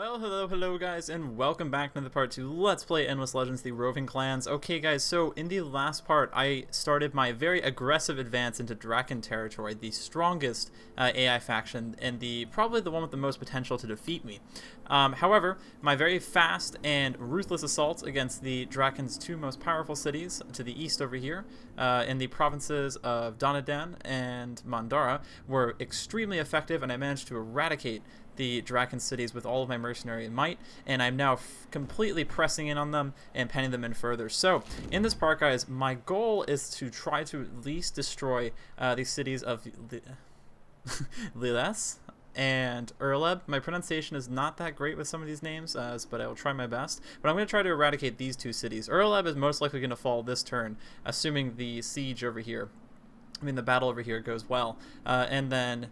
Well, hello guys, and welcome back to another part to Let's Play Endless Legends, the Roving clans. Okay guys, so in the last part, I started my very aggressive advance into Drakken territory, the strongest AI faction, and probably the one with the most potential to defeat me. However, my very fast and ruthless assault against the Drakken's two most powerful cities to the east over here, in the provinces of Donadan and Mandara, were extremely effective, and I managed to eradicate the Drakken cities with all of my mercenary might, and I'm now completely pressing in on them and penning them in further. So in this part, guys, my goal is to try to at least destroy these cities of Liles and Urleb. My pronunciation is not that great with some of these names, but I will try my best. But I'm going to try to eradicate these two cities. Urleb is most likely going to fall this turn, assuming the siege over here, the battle over here goes well, and then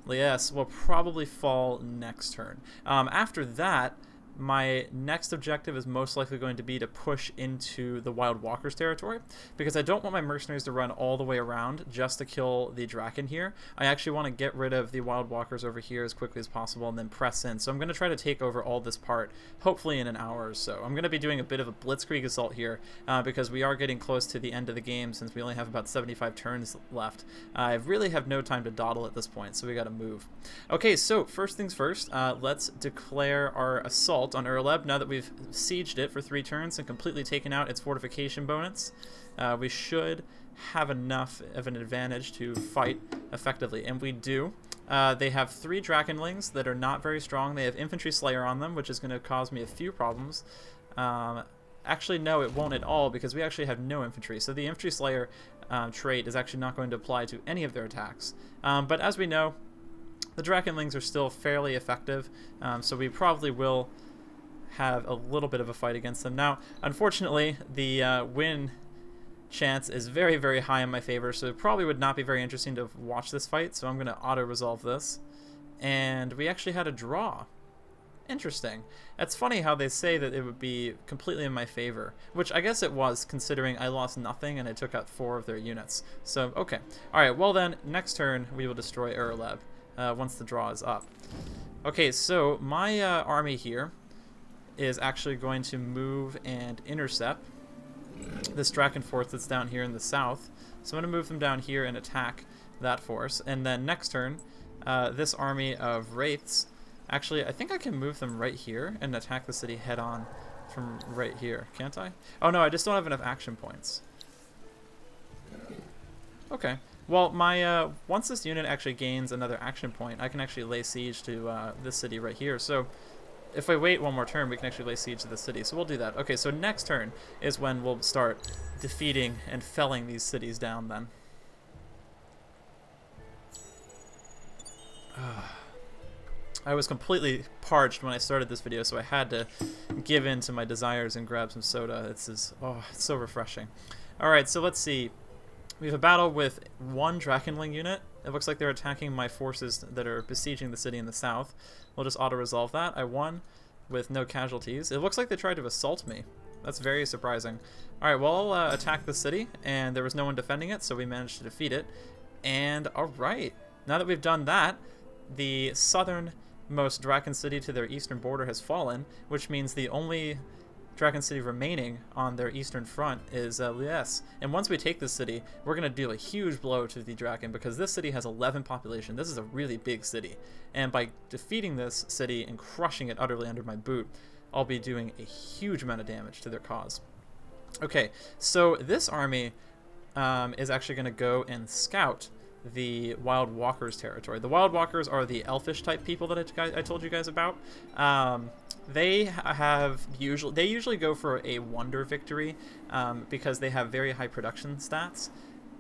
Lies will probably fall next turn. After that, my next objective is most likely going to be to push into the Wild Walkers territory, because I don't want my mercenaries to run all the way around just to kill the Drakken here. I actually want to get rid of the Wild Walkers over here as quickly as possible and then press in. So I'm going to try to take over all this part, hopefully in an hour or so. I'm going to be doing a bit of a blitzkrieg assault here, because we are getting close to the end of the game since we only have about 75 turns left. I really have no time to dawdle at this point, so we got to move. Okay, so first things first, let's declare our assault on Urleb. Now that we've sieged it for 3 turns and completely taken out its fortification bonus, we should have enough of an advantage to fight effectively, and we do. They have 3 Drakkenlings that are not very strong. They have Infantry Slayer on them, which is going to cause me a few problems. Actually, no, it won't at all, because we actually have no infantry. So the Infantry Slayer trait is actually not going to apply to any of their attacks. But as we know, the Drakkenlings are still fairly effective, so we probably will have a little bit of a fight against them. Now, unfortunately, the win chance is very, very high in my favor, so it probably would not be very interesting to watch this fight, so I'm going to auto-resolve this. And we actually had a draw. Interesting. It's funny how they say that it would be completely in my favor, which I guess it was, considering I lost nothing and I took out 4 of their units. So, okay. Alright, well then, next turn we will destroy Urleb once the draw is up. Okay, so my army here is actually going to move and intercept this Drakken force that's down here in the south. So I'm going to move them down here and attack that force. And then next turn, this army of Wraiths, actually, I think I can move them right here and attack the city head on from right here. Can't I? Oh no, I just don't have enough action points. Okay. Well, my once this unit actually gains another action point, I can actually lay siege to this city right here. So if I wait one more turn, we can actually lay siege to the city. So we'll do that. Okay, so next turn is when we'll start defeating and felling these cities down then. I was completely parched when I started this video, so I had to give in to my desires and grab some soda. It's so refreshing. Alright, so let's see. We have a battle with 1 Drakkenling unit. It looks like they're attacking my forces that are besieging the city in the south. We'll just auto-resolve that. I won with no casualties. It looks like they tried to assault me. That's very surprising. Alright, well, I'll attack the city, and there was no one defending it, so we managed to defeat it. And, alright, now that we've done that, the southernmost Drakken city to their eastern border has fallen, which means the only Drakken city remaining on their eastern front is Lies. And once we take this city, we're going to deal a huge blow to the Drakken, because this city has 11 population. This is a really big city. And by defeating this city and crushing it utterly under my boot, I'll be doing a huge amount of damage to their cause. Okay, so this army is actually going to go and scout the Wild Walkers territory. The Wild Walkers are the elfish type people that I told you guys about. They usually go for a wonder victory, because they have very high production stats,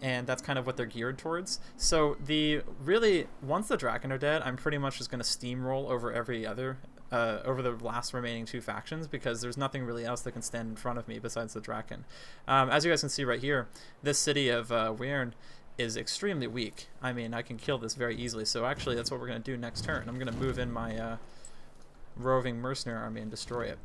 and that's kind of what they're geared towards. So once the Drakken are dead, I'm pretty much just going to steamroll over every other over the last remaining 2 factions, because there's nothing really else that can stand in front of me besides the Drakken. As you guys can see right here, this city of Weirn is extremely weak. I mean, I can kill this very easily, so actually that's what we're going to do next turn. I'm going to move in my roving mercenary army and destroy it.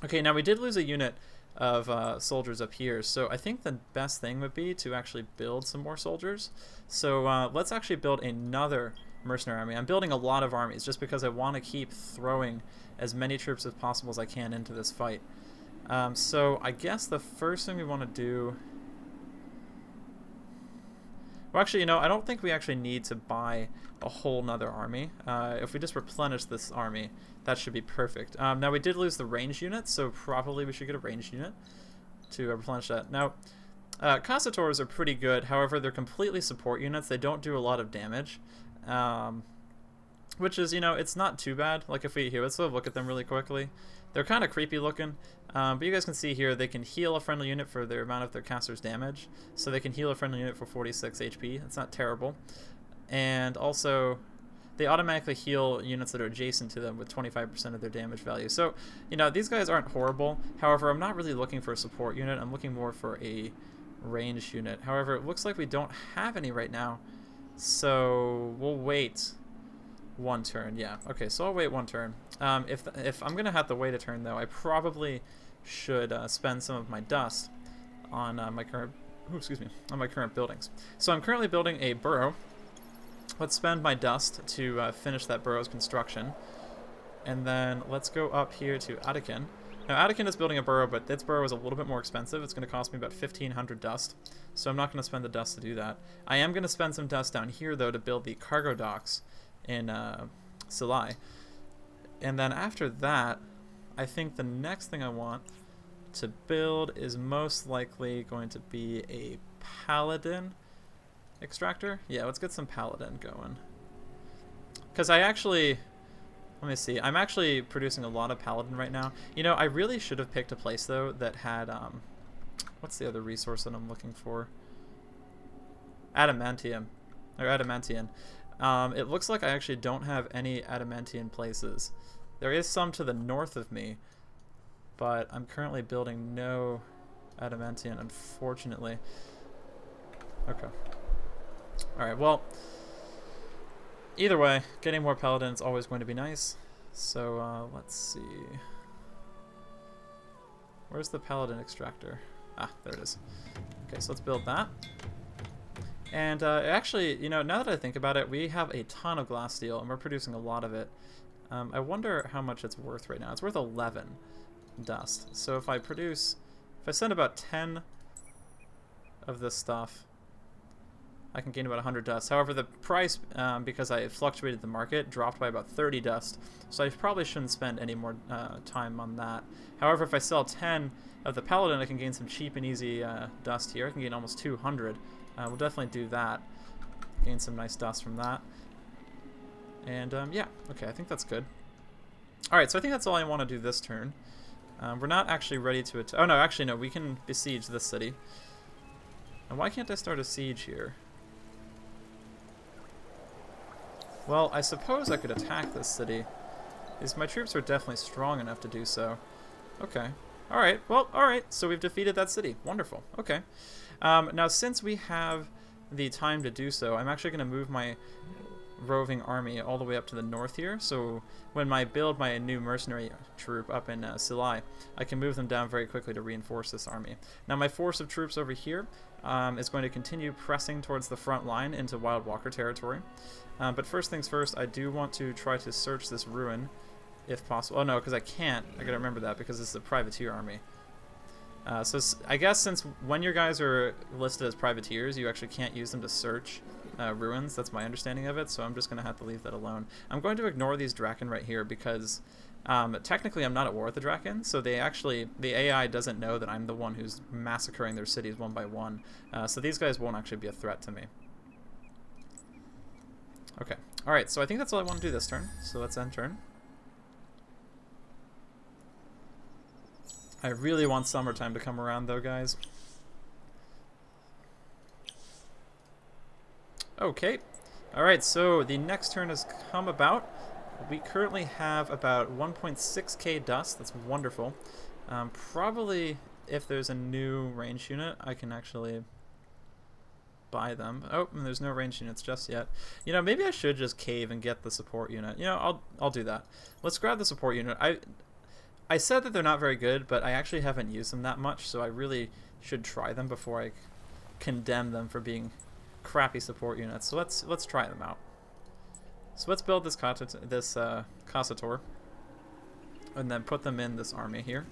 Okay, now we did lose a unit of soldiers up here, so I think the best thing would be to actually build some more soldiers. So let's actually build another mercenary army. I'm building a lot of armies just because I want to keep throwing as many troops as possible as I can into this fight. So I guess the first thing we want to do... Well, actually, you know, I don't think we actually need to buy a whole nother army. If we just replenish this army, that should be perfect. Now, we did lose the ranged unit, so probably we should get a ranged unit to replenish that. Now, Caçadores are pretty good. However, they're completely support units. They don't do a lot of damage, which is, you know, it's not too bad. Like, if we here, let's look at them really quickly. They're kind of creepy looking, but you guys can see here they can heal a friendly unit for their amount of their caster's damage. So they can heal a friendly unit for 46 HP. It's not terrible. And also, they automatically heal units that are adjacent to them with 25% of their damage value. So, you know, these guys aren't horrible. However, I'm not really looking for a support unit. I'm looking more for a ranged unit. However, it looks like we don't have any right now. So we'll wait one turn. Yeah, okay, so I'll wait one turn. If I'm gonna have to wait a turn though, I probably should spend some of my dust on my current on my current buildings. So I'm currently building a burrow. Let's spend my dust to finish that burrow's construction, and then let's go up here to Drakken. Now Drakken is building a burrow, but its burrow is a little bit more expensive. It's going to cost me about 1,500 dust, so I'm not going to spend the dust to do that. I am going to spend some dust down here though to build the cargo docks in Silai. And then after that, I think the next thing I want to build is most likely going to be a paladin extractor. Yeah, let's get some paladin going. Because I actually, let me see, I'm actually producing a lot of paladin right now. You know, I really should have picked a place though that had, what's the other resource that I'm looking for? Adamantium, or adamantium. It looks like I actually don't have any adamantium places. There is some to the north of me, but I'm currently building no adamantium, unfortunately. Okay. Alright, well, either way, getting more paladin is always going to be nice. So, let's see. Where's the paladin extractor? Ah, there it is. Okay, so let's build that. And actually, you know, now that I think about it, we have a ton of glass steel, and we're producing a lot of it. I wonder how much it's worth right now. It's worth 11 dust. So if I send about 10 of this stuff, I can gain about 100 dust. However, the price, because I fluctuated the market, dropped by about 30 dust. So I probably shouldn't spend any more time on that. However, if I sell 10 of the paladin, I can gain some cheap and easy dust here. I can gain almost 200. We'll definitely do that. Gain some nice dust from that. And yeah, okay, I think that's good. Alright, so I think that's all I want to do this turn. We're not actually ready to attack. Oh no, actually no, we can besiege this city. And why can't I start a siege here? Well, I suppose I could attack this city, because my troops are definitely strong enough to do so. Okay. Alright, well, alright, so we've defeated that city. Wonderful. Okay. Now, since we have the time to do so, I'm actually going to move my roving army all the way up to the north here. So when I build my new mercenary troop up in Silai, I can move them down very quickly to reinforce this army. Now, my force of troops over here is going to continue pressing towards the front line into Wild Walker territory. But first things first, I do want to try to search this ruin, if possible. Oh no, because I can't. I gotta remember that because this is a privateer army. So I guess since when your guys are listed as privateers, you actually can't use them to search ruins. That's my understanding of it, so I'm just going to have to leave that alone. I'm going to ignore these Drakken right here because technically I'm not at war with the Drakken, so the AI doesn't know that I'm the one who's massacring their cities one by one. So these guys won't actually be a threat to me. Okay, alright, so I think that's all I want to do this turn, so let's end turn. I really want summertime to come around though, guys. Okay. Alright, so the next turn has come about. We currently have about 1.6k dust. That's wonderful. Probably, if there's a new range unit, I can actually buy them. Oh, and there's no range units just yet. You know, maybe I should just cave and get the support unit. You know, I'll do that. Let's grab the support unit. I said that they're not very good, but I actually haven't used them that much, so I really should try them before I condemn them for being crappy support units. So let's try them out. So let's build this Cossator, and then put them in this army here.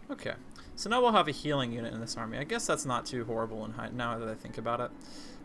Okay, so now we'll have a healing unit in this army. I guess that's not too horrible now that I think about it.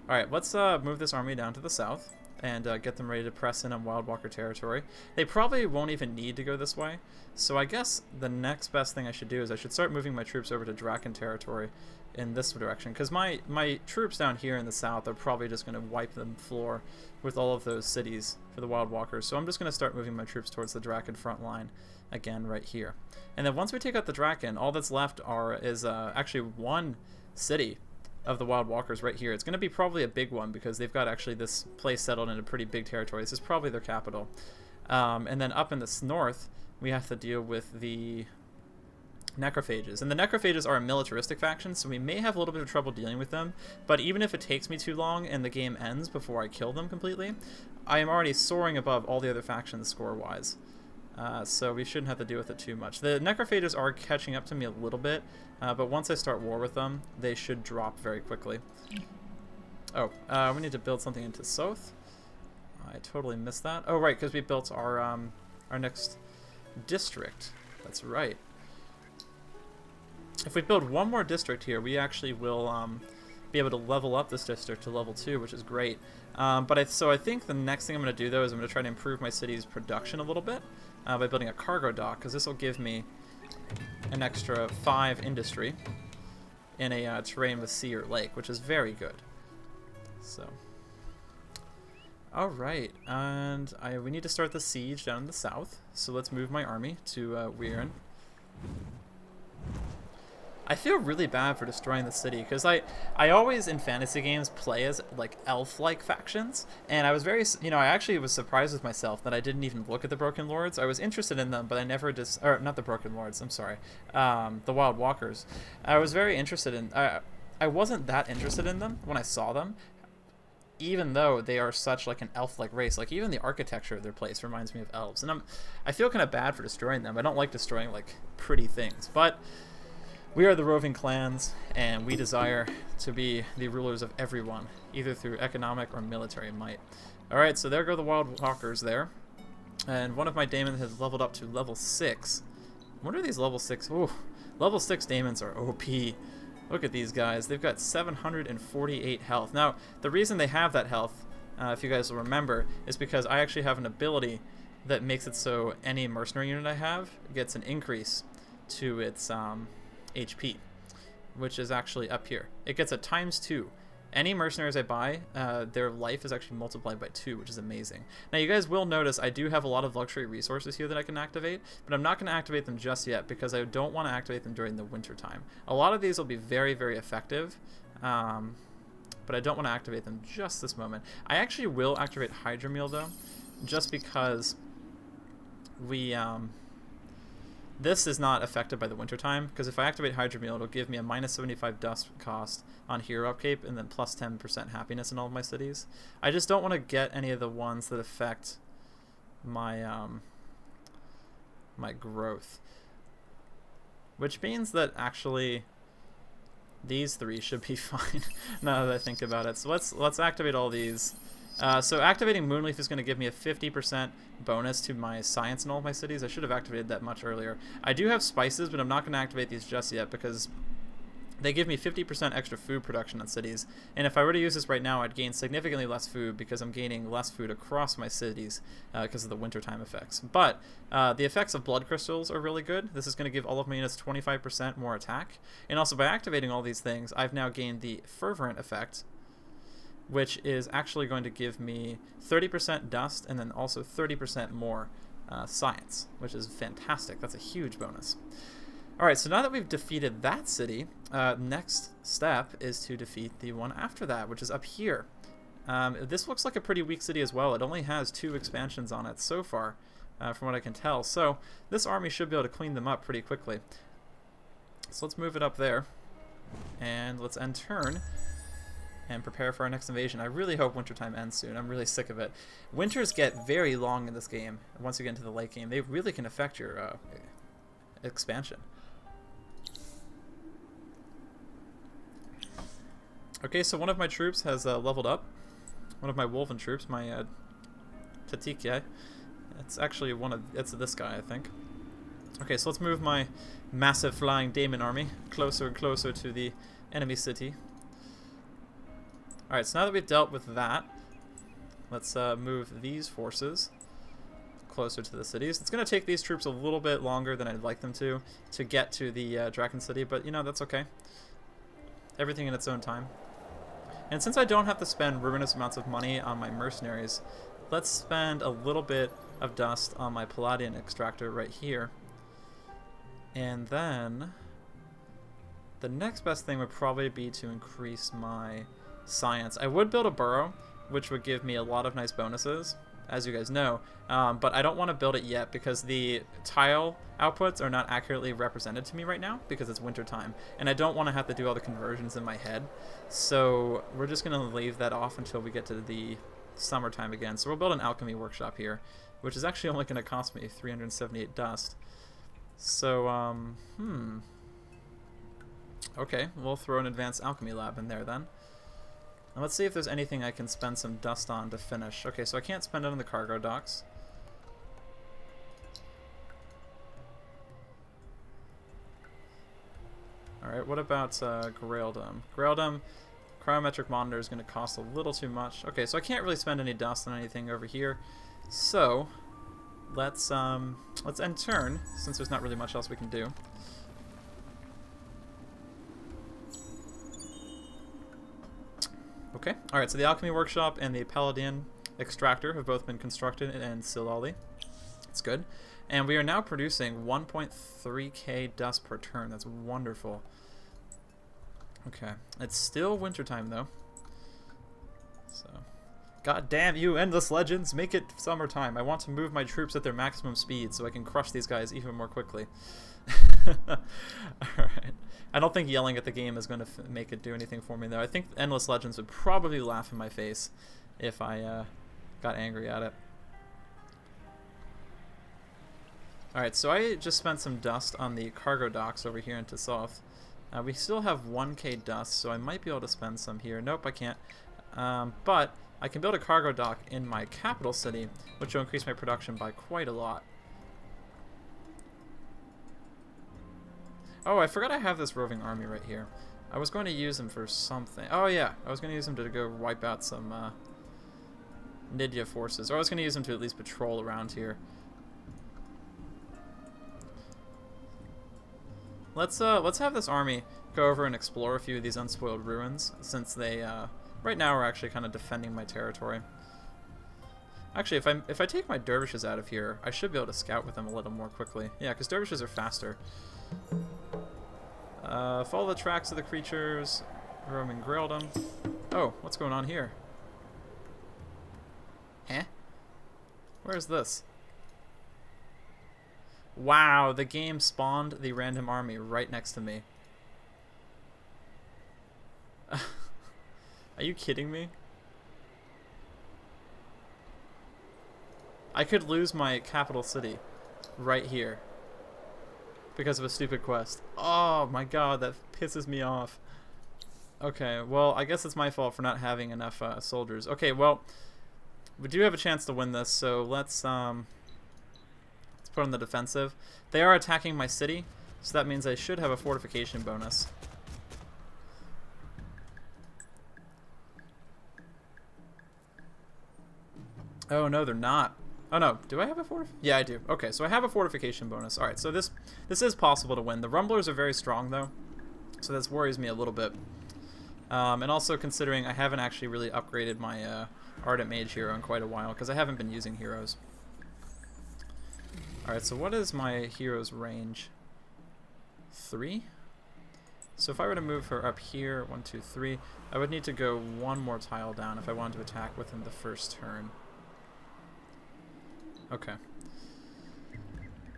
Alright, let's move this army down to the south and get them ready to press in on Wild Walker territory. They probably won't even need to go this way, so I guess the next best thing I should do is I should start moving my troops over to Drakken territory in this direction, because my troops down here in the south are probably just going to wipe the floor with all of those cities for the Wild Walkers. So I'm just going to start moving my troops towards the Drakken front line again right here. And then once we take out the Drakken, all that's left is actually one city of the Wild Walkers right here. It's going to be probably a big one because they've got actually this place settled in a pretty big territory. This is probably their capital. And then up in the north, we have to deal with the necrophages. And the necrophages are a militaristic faction, so we may have a little bit of trouble dealing with them. But even if it takes me too long and the game ends before I kill them completely, I am already soaring above all the other factions score-wise. So we shouldn't have to deal with it too much. The necrophages are catching up to me a little bit, but once I start war with them, they should drop very quickly. Oh, we need to build something into south. I totally missed that. Oh, right, because we built our next district. That's right. If we build one more district here, we actually will be able to level up this district to level 2, which is great. So I think the next thing I'm going to do, though, is I'm going to try to improve my city's production a little bit by building a cargo dock, because this will give me an extra 5 industry in a terrain with sea or lake, which is very good. So, all right, and we need to start the siege down in the south. So let's move my army to Weirin. I feel really bad for destroying the city because I always in fantasy games play as like elf-like factions, and I was I actually was surprised with myself that I didn't even look at the Broken Lords. I was interested in them, but I never or not the Broken Lords, I'm sorry, the Wild Walkers. I was very interested in, I wasn't that interested in them when I saw them, even though they are such like an elf-like race. Like even the architecture of their place reminds me of elves, and I feel kind of bad for destroying them. I don't like destroying like pretty things, but we are the roving clans, and we desire to be the rulers of everyone, either through economic or military might. Alright, so there go the Wild Walkers there. And one of my daemons has leveled up to level 6. What are these level 6? Ooh, level 6 daemons are OP. Look at these guys. They've got 748 health. Now, the reason they have that health, if you guys will remember, is because I actually have an ability that makes it so any mercenary unit I have gets an increase to its HP, which is actually up here. It gets a ×2. Any mercenaries I buy, their life is actually multiplied by 2, which is amazing. Now you guys will notice I do have a lot of luxury resources here that I can activate, but I'm not going to activate them just yet because I don't want to activate them during the winter time. A lot of these will be very, very effective, but I don't want to activate them just this moment. I actually will activate Hydromeal though, just because this is not affected by the wintertime, because if I activate Hydromeal, it'll give me a -75 dust cost on hero upkeep and then plus 10% happiness in all of my cities. I just don't want to get any of the ones that affect my my growth, which means that actually these 3 should be fine now that I think about it. So let's activate all these. So activating Moonleaf is going to give me a 50% bonus to my science in all of my cities. I should have activated that much earlier. I do have spices, but I'm not going to activate these just yet because they give me 50% extra food production on cities. And if I were to use this right now, I'd gain significantly less food because I'm gaining less food across my cities because of the wintertime effects. But the effects of blood crystals are really good. This is going to give all of my units 25% more attack. And also by activating all these things, I've now gained the fervent effect, which is actually going to give me 30% dust and then also 30% more science, which is fantastic. That's a huge bonus. Alright, so now that we've defeated that city, next step is to defeat the one after that, which is up here. This looks like a pretty weak city as well. It only has 2 expansions on it so far, from what I can tell. So this army should be able to clean them up pretty quickly. So let's move it up there, and let's end turn and prepare for our next invasion. I really hope wintertime ends soon. I'm really sick of it. Winters get very long in this game. Once you get into the late game, they really can affect your expansion. Okay, so one of my troops has leveled up, one of my Wolven troops, my Tatike. It's actually it's this guy, I think. Okay, so let's move my massive flying Daemon army closer and closer to the enemy city. Alright, so now that we've dealt with that, let's move these forces closer to the cities. It's going to take these troops a little bit longer than I'd like them to get to the Drakken city, but you know, that's okay. Everything in its own time. And since I don't have to spend ruinous amounts of money on my mercenaries, let's spend a little bit of dust on my Palladian extractor right here. And then the next best thing would probably be to increase my science. I would build a burrow, which would give me a lot of nice bonuses, as you guys know, but I don't want to build it yet because the tile outputs are not accurately represented to me right now because it's winter time, and I don't want to have to do all the conversions in my head. So we're just going to leave that off until we get to the summertime again. So we'll build an alchemy workshop here, which is actually only going to cost me 378 dust. So, okay, we'll throw an advanced alchemy lab in there then. And let's see if there's anything I can spend some dust on to finish. Okay, so I can't spend it on the cargo docks. Alright, what about Graildom? Graildom, cryometric monitor is going to cost a little too much. Okay, so I can't really spend any dust on anything over here. So, let's end turn, since there's not really much else we can do. Okay, alright, so the Alchemy Workshop and the Paladin Extractor have both been constructed in Silali. That's good. And we are now producing 1.3k dust per turn. That's wonderful. Okay, it's still wintertime though. So, god damn you, Endless Legends, make it summertime. I want to move my troops at their maximum speed so I can crush these guys even more quickly. Alright. I don't think yelling at the game is going to make it do anything for me, though. I think Endless Legends would probably laugh in my face if I got angry at it. Alright, so I just spent some dust on the cargo docks over here in Tassoth. We still have 1k dust, so I might be able to spend some here. Nope, I can't. But I can build a cargo dock in my capital city, which will increase my production by quite a lot. Oh, I forgot I have this roving army right here. I was going to use them for something. Oh yeah, I was going to use them to go wipe out some Nidya forces. Or I was going to use them to at least patrol around here. Let's have this army go over and explore a few of these unspoiled ruins, since they right now are actually kind of defending my territory. Actually, if I take my dervishes out of here, I should be able to scout with them a little more quickly. Yeah, because dervishes are faster. Follow the tracks of the creatures. Roaming Graildom. Oh, what's going on here? Huh? Where is this? Wow, the game spawned the random army right next to me. Are you kidding me? I could lose my capital city right here because of a stupid quest. Oh my god, that pisses me off. Okay, well, I guess it's my fault for not having enough soldiers. Okay, well, we do have a chance to win this, so let's put on the defensive. They are attacking my city, so that means I should have a fortification bonus. Oh no, they're not. Oh no, do I have a fortification? Yeah, I do. Okay, so I have a fortification bonus. Alright, so this is possible to win. The Rumblers are very strong though, so this worries me a little bit. And also considering I haven't actually really upgraded my Ardent Mage hero in quite a while, because I haven't been using heroes. Alright, so what is my hero's range? 3? So if I were to move her up here, 1, 2, 3, I would need to go one more tile down if I wanted to attack within the first turn. Okay.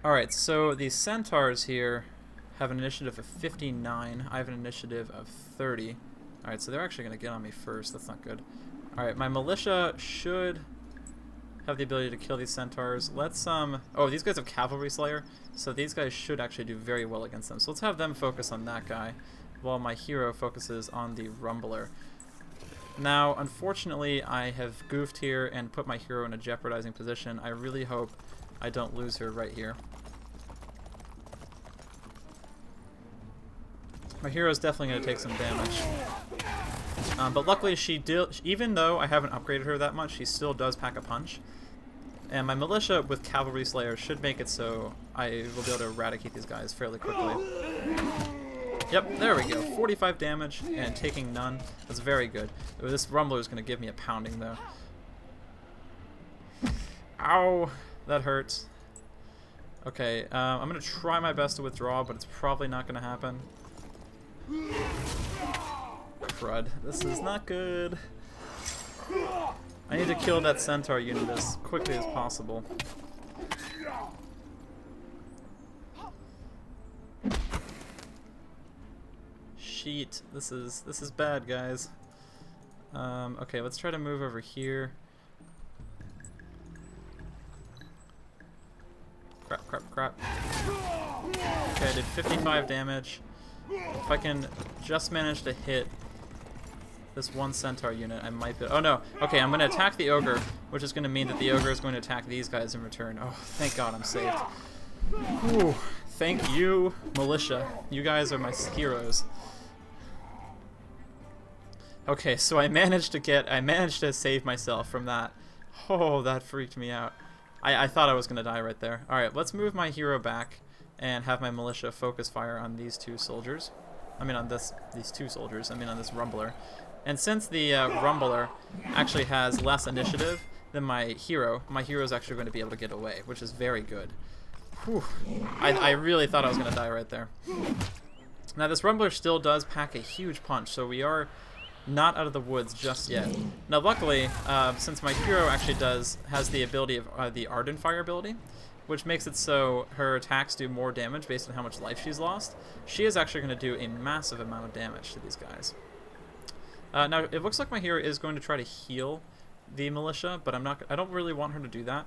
Alright, so the centaurs here have an initiative of 59. I have an initiative of 30. Alright, so they're actually going to get on me first. That's not good. Alright, my militia should have the ability to kill these centaurs. Let's, oh, these guys have Cavalry Slayer, so these guys should actually do very well against them. So let's have them focus on that guy, while my hero focuses on the Rumbler. Now, unfortunately, I have goofed here and put my hero in a jeopardizing position. I really hope I don't lose her right here. My hero is definitely going to take some damage. But luckily, even though I haven't upgraded her that much, she still does pack a punch. And my militia with Cavalry Slayer should make it so I will be able to eradicate these guys fairly quickly. Yep, there we go. 45 damage and taking none. That's very good. This Rumbler is going to give me a pounding, though. Ow! That hurts. Okay, I'm going to try my best to withdraw, but it's probably not going to happen. Crud. This is not good. I need to kill that Centaur unit as quickly as possible. Sheet. This is bad, guys. Okay, let's try to move over here. Crap, crap, crap. Okay, I did 55 damage. If I can just manage to hit this one Centaur unit, I might be... Oh no! Okay, I'm going to attack the Ogre, which is going to mean that the Ogre is going to attack these guys in return. Oh, thank God I'm saved. Whew. Thank you, Militia. You guys are my heroes. Okay, so I managed to save myself from that. Oh, that freaked me out. I thought I was going to die right there. Alright, let's move my hero back and have my militia focus fire on these two soldiers. I mean on these two soldiers, I mean on this Rumbler. And since the Rumbler actually has less initiative than my hero is actually going to be able to get away, which is very good. Whew. I really thought I was going to die right there. Now this Rumbler still does pack a huge punch, so we are not out of the woods just yet. Now luckily, since my hero actually has the ability of the Ardent Fire ability, which makes it so her attacks do more damage based on how much life she's lost, she is actually going to do a massive amount of damage to these guys. Now it looks like my hero is going to try to heal the militia, but I don't really want her to do that.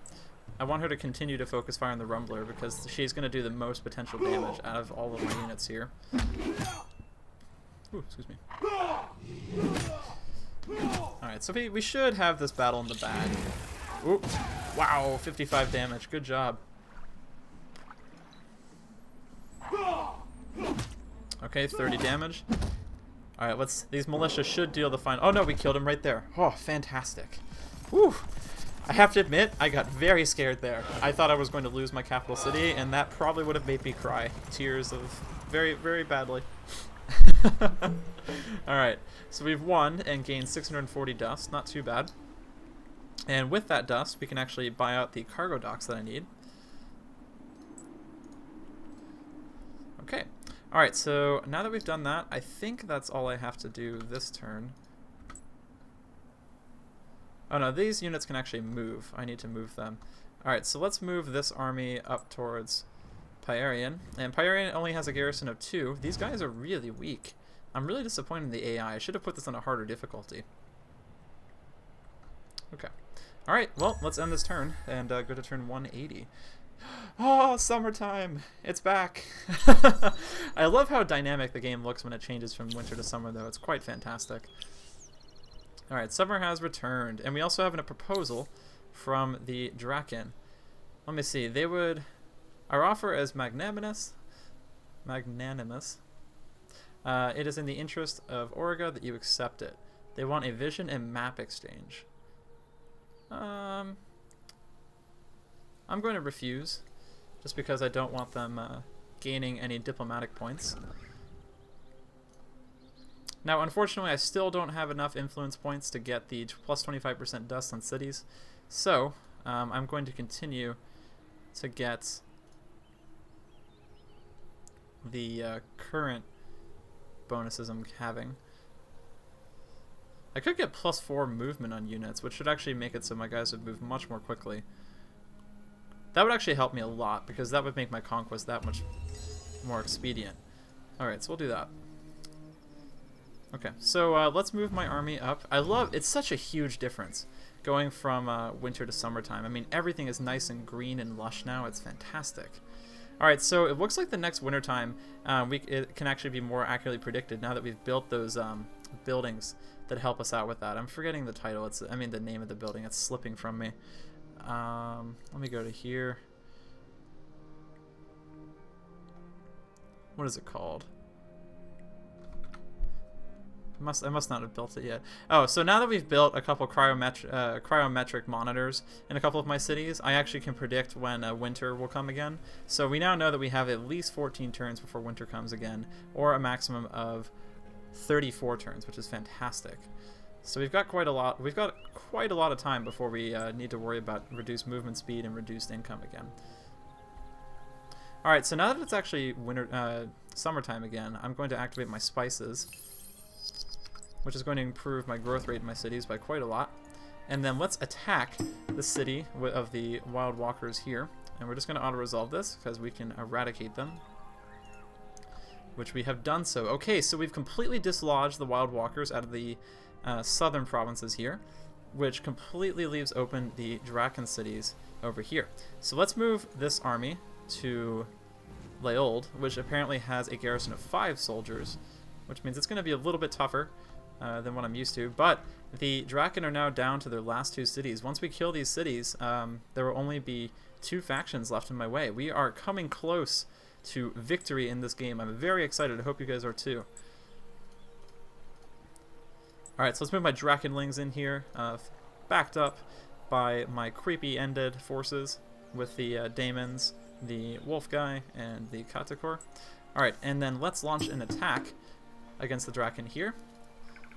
I want her to continue to focus fire on the Rumbler because she's going to do the most potential damage out of all of my units here. Ooh, excuse me. Alright, so we should have this battle in the bag. Ooh, wow, 55 damage. Good job. Okay, 30 damage. Alright, these militia should deal the final... Oh no, we killed him right there. Oh, fantastic. Whew. I have to admit, I got very scared there. I thought I was going to lose my capital city, and that probably would have made me cry. Tears of very, very badly. Alright, so we've won and gained 640 dust. Not too bad. And with that dust, we can actually buy out the cargo docks that I need. Okay. Alright, so now that we've done that, I think that's all I have to do this turn. Oh no, these units can actually move. I need to move them. Alright, so let's move this army up towards Pyarian. And Pyarian only has a garrison of 2. These guys are really weak. I'm really disappointed in the AI. I should have put this on a harder difficulty. Okay. Alright, well, let's end this turn and go to turn 180. Oh, summertime! It's back! I love how dynamic the game looks when it changes from winter to summer, though. It's quite fantastic. Alright, summer has returned. And we also have a proposal from the Drakken. Let me see. They would... Our offer is magnanimous. It is in the interest of Origa that you accept it. They want a vision and map exchange. I'm going to refuse, just because I don't want them gaining any diplomatic points. Now, unfortunately, I still don't have enough influence points to get the plus 25% dust on cities, so I'm going to continue to get the current bonuses I'm having. I could get plus 4 movement on units, which should actually make it so my guys would move much more quickly. That would actually help me a lot, because that would make my conquest that much more expedient. Alright, so we'll do that. Okay, so let's move my army up. It's such a huge difference going from winter to summertime. I mean, everything is nice and green and lush now. It's fantastic. Alright, so it looks like the next wintertime it can actually be more accurately predicted now that we've built those buildings that help us out with that. I'm forgetting the title. I mean the name of the building. It's slipping from me. Let me go to here. What is it called? I must not have built it yet. Oh, so now that we've built a couple cryometric monitors in a couple of my cities, I actually can predict when winter will come again. So we now know that we have at least 14 turns before winter comes again, or a maximum of 34 turns, which is fantastic. So we've got quite a lot. We've got quite a lot of time before we need to worry about reduced movement speed and reduced income again. All right, so now that it's actually summertime again, I'm going to activate my spices, which is going to improve my growth rate in my cities by quite a lot. And then let's attack the city of the Wild Walkers here. And we're just going to auto-resolve this because we can eradicate them, which we have done so. Okay, so we've completely dislodged the Wild Walkers out of the southern provinces here, which completely leaves open the Drakken cities over here. So let's move this army to Leold, which apparently has a garrison of 5 soldiers, which means it's going to be a little bit tougher than what I'm used to. But the Drakken are now down to their last 2 cities. Once we kill these cities, there will only be 2 factions left in my way. We are coming close to victory in this game. I'm very excited. I hope you guys are too. Alright, so let's move my Drakkenlings in here, backed up by my creepy ended forces with the Daemons, the Wolf guy, and the Katakor. Alright, and then let's launch an attack against the Drakken here.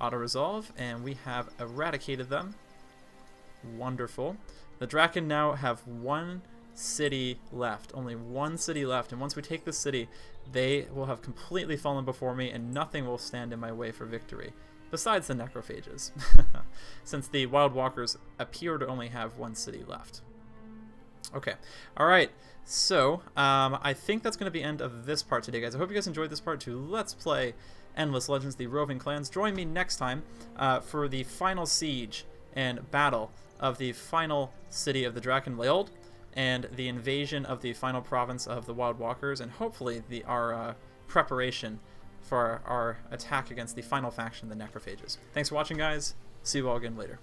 Auto-resolve, and we have eradicated them. Wonderful. The Drakken now have 1 city left. Only 1 city left, and once we take this city, they will have completely fallen before me, and nothing will stand in my way for victory. Besides the necrophages, since the Wild Walkers appear to only have 1 city left. Okay, alright, so I think that's going to be the end of this part today, guys. I hope you guys enjoyed this part too. Let's play Endless Legends, the Roving Clans. Join me next time for the final siege and battle of the final city of the Drakken Leold and the invasion of the final province of the Wild Walkers, and hopefully our preparation for our attack against the final faction, the Necrophages. Thanks for watching, guys. See you all again later.